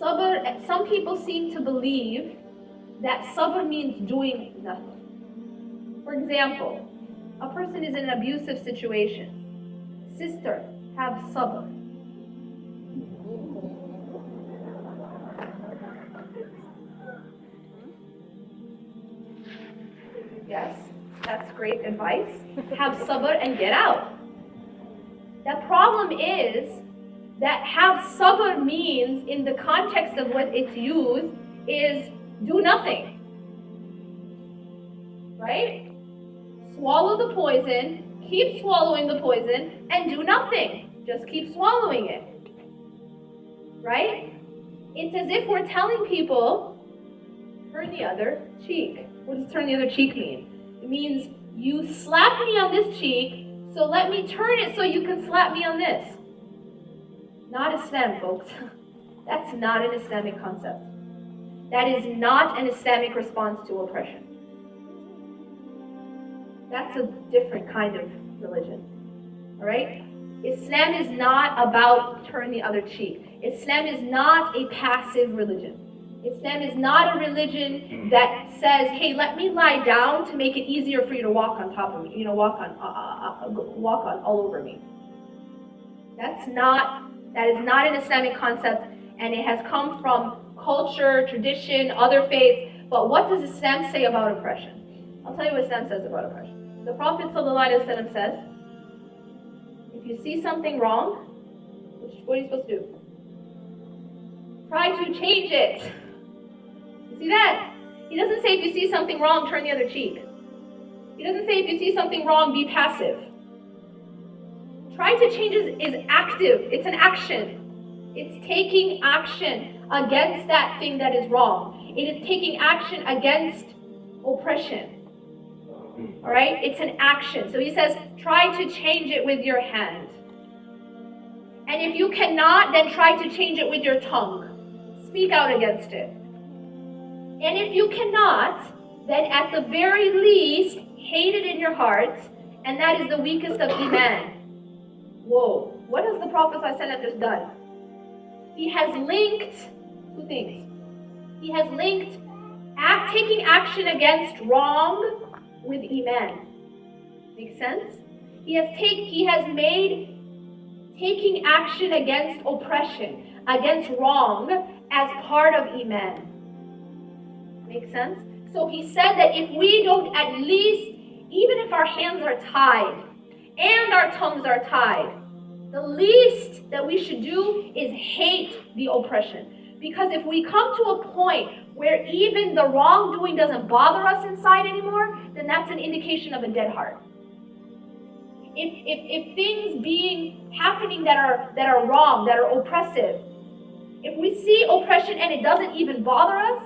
Sabr, some people seem to believe that sabr means doing nothing. For example, a person is in an abusive situation. Sister, have sabr. Yes, that's great advice. Have sabr and get out. The problem is that have sabr means, in the context of what it's used, is do nothing. Right? Swallow the poison, keep swallowing the poison, and do nothing. Just keep swallowing it. Right? It's as if we're telling people, turn the other cheek. What does turn the other cheek mean? It means you slap me on this cheek, so let me turn it so you can slap me on this. Not Islam, folks. That's not an Islamic concept. That is not an Islamic response to oppression. That's a different kind of religion. All right? Islam is not about turn the other cheek. Islam is not a passive religion. Islam is not a religion that says, hey, let me lie down to make it easier for you to walk on top of me, walk on all over me. That is not an Islamic concept, and it has come from culture, tradition, other faiths. But what does Islam say about oppression? I'll tell you what Islam says about oppression. The Prophet ﷺ says, if you see something wrong, what are you supposed to do? Try to change it. You see that? He doesn't say if you see something wrong, turn the other cheek. He doesn't say if you see something wrong, be passive. Trying to change is active. It's an action. It's taking action against that thing that is wrong. It is taking action against oppression. All right? It's an action. So he says, try to change it with your hand. And if you cannot, then try to change it with your tongue. Speak out against it. And if you cannot, then at the very least, hate it in your heart, and that is the weakest of Iman. Whoa, what has the Prophet ﷺ just done? He has linked two things. He has linked taking action against wrong with Iman. Makes sense? He has made taking action against oppression, against wrong, as part of Iman. Make sense? So he said that if we don't at least, even if our hands are tied and our tongues are tied, the least that we should do is hate the oppression. Because if we come to a point where even the wrongdoing doesn't bother us inside anymore, then that's an indication of a dead heart. If things happening that are wrong, that are oppressive, if we see oppression and it doesn't even bother us,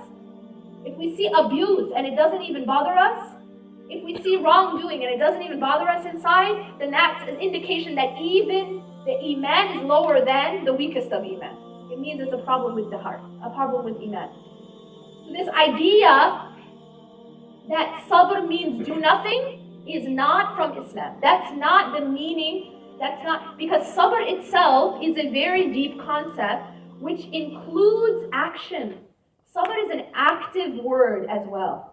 if we see abuse and it doesn't even bother us, if we see wrongdoing and it doesn't even bother us inside, then that's an indication that even the Iman is lower than the weakest of Iman. It means it's a problem with the heart, a problem with Iman. So this idea that sabr means do nothing is not from Islam. That's not the meaning. That's not, because sabr itself is a very deep concept which includes action. Sabr is an active word as well.